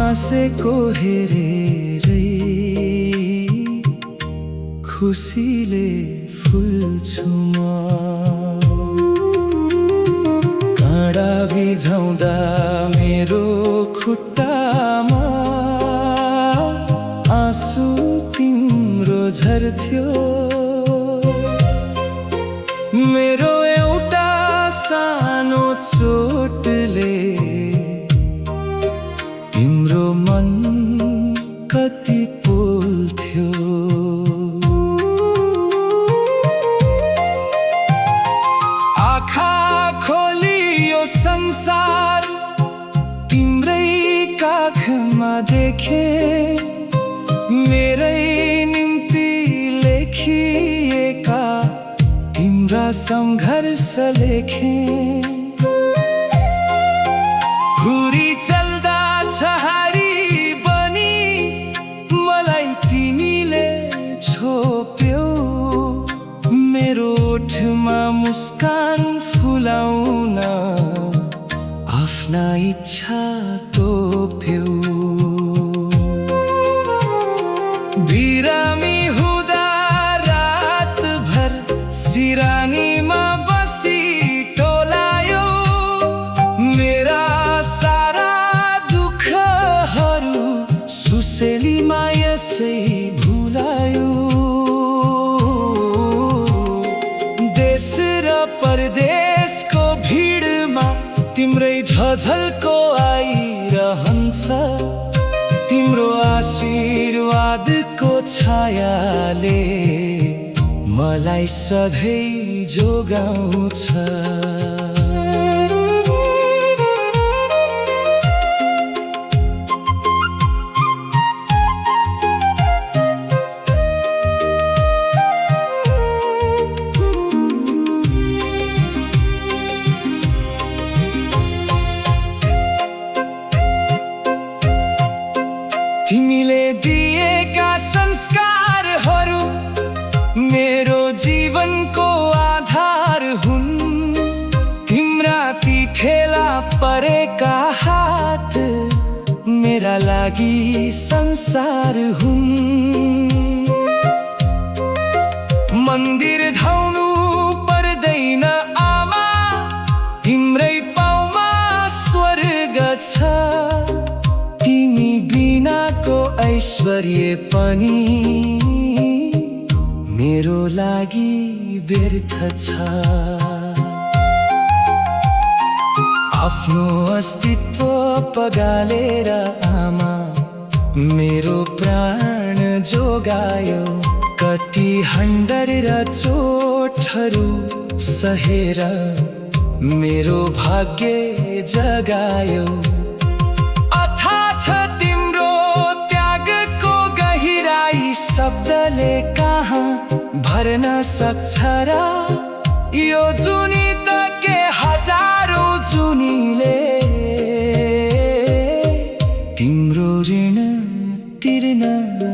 हाँसेको हेरेरै खुसीले फुल्छु म। काँडा बिझाउँदा मेरो खुट्टामा आँसु तिम्रो झर्थ्यो। मेरो एउटा सानो चोटले तिम्रो मन कति पोल्थ्यो। आँखा खोली यो संसार तिम्रै काखमा देखे, मेरै निम्ति लेखिएका तिम्रा सङ्घर्ष लेखे। घुरी चल्दा छहारी बनी मलाई तिमीले छोप्यौ। मेरो ओठमा मुस्कान फुलाउन आफ्ना इच्छा तोप्यौ। बिरामी हुँदा रातभर सिरानीमा बसी टोलायो। मेरा सारा दुःखहरू सुसेलीमा यसै भुलायो। देश र परदेशको भिडमा तिम्रै झझल्को आइरहन्छ। तिम्रो आशीर्वादको छायाले मलाई सधैँ जोगाउँछ। तिमीले दिएका संस्कारहरू मेरो जीवनको आधार हुन्। तिम्रा ती ठेला परेका हात मेरा लागि संसार हुन्। मन्दिर धाउनु पर्दैन आमा, तिम्रै पाउमा स्वर्ग छ। तिमी बिनाको ऐश्वर्य पनि मेरो लागि व्यर्थ छ। आफ्नो अस्तित्व पगालेर आमा मेरो प्राण जोगायो। कति हन्डर र चोटहरू सहेर मेरो भाग्य जगायो। शब्दले कहाँ भर्न सक्छ र यो जुनी त के हजारौँ जुनीले तिम्रो ऋण तिर्न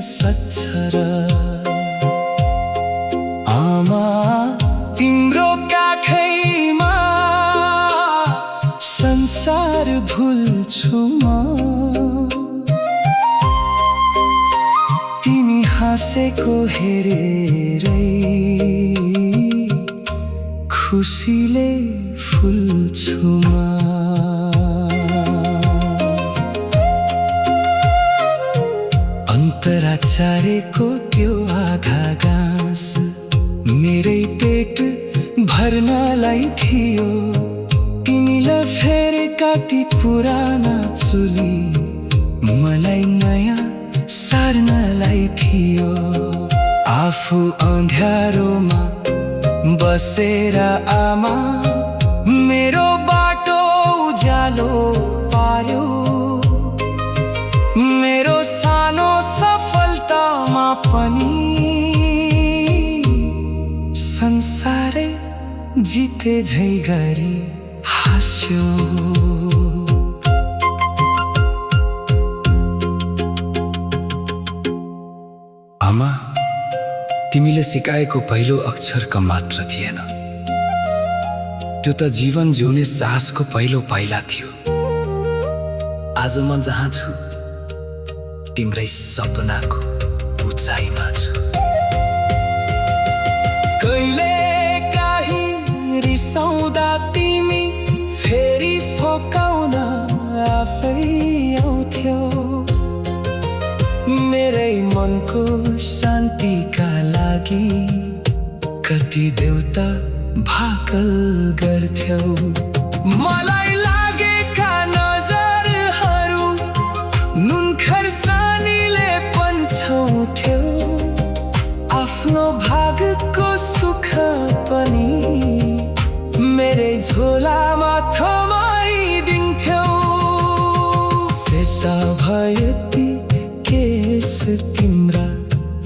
सक्छ र। आमा तिम्रो काखैमा संसार भुल्छु म। तिमी हाँसेको हेरेरै खुसीले फुल्छु म। अन्तराचार्यको त्यो आधा गाँस मेरै पेट भर्नलाई थियो। तिमीलाई फेरेका ती पुराना चुली मलाई नयाँ सार्नलाई थियो। आफू अँध्यारोमा बसेर आमा मेरो बाटो उज्यालो पार्यो। मेरो सानो सफलतामा पनि संसारै जिते झै गरी हाँस्यो। आमा तिमीले सिकाएको पहिलो अक्षरका मात्र थिएन, त्यो त जीवन जिउने साहसको पहिलो पाइला थियो। आज म जहाँ छु तिम्रै सपनाको उचाइमा छु। कहिले काहीँ रिसाउँदा तिमी फेरि फकाउन आफै आउँथ्यौ। मेरै मनको शान्तिका लागि कति देउता भाकल गर्थ्यौ। मलाई लागेका नजरहरू नुन खर्सानीले पन्छाउँथ्यौ। आफ्नो भागको सुख पनि मेरै झोलामा थमाइदिन्थ्यौ। सेता भयो ती केस तिम्रा,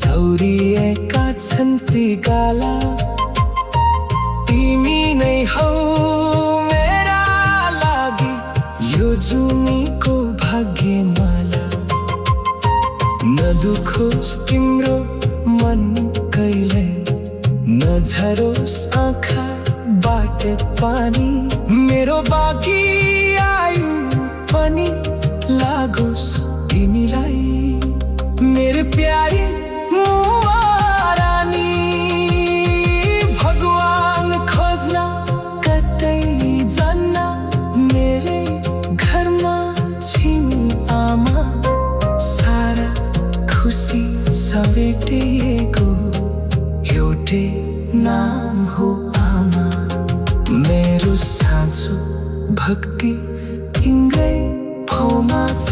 झौरिएका छन् ती गाला। तिमी नै हौ मेरा लागि यो जुनीको भाग्यमाला। नदुखोस् तिम्रो मन कहिले, नझरोस् आँखाबाट पानी। मेरो बाँकी आयु पनि लागोस् तिमीलाई, मेरो प्यारी मुहारानी। भगवान खोज्न कतै जान्न, मेरै घरमा छिन् आमा। सारा खुसी समेटिएको एउटै नाम हो आमा। मेरो साँचो भक्ति तिम्रै ठाउँमा छ।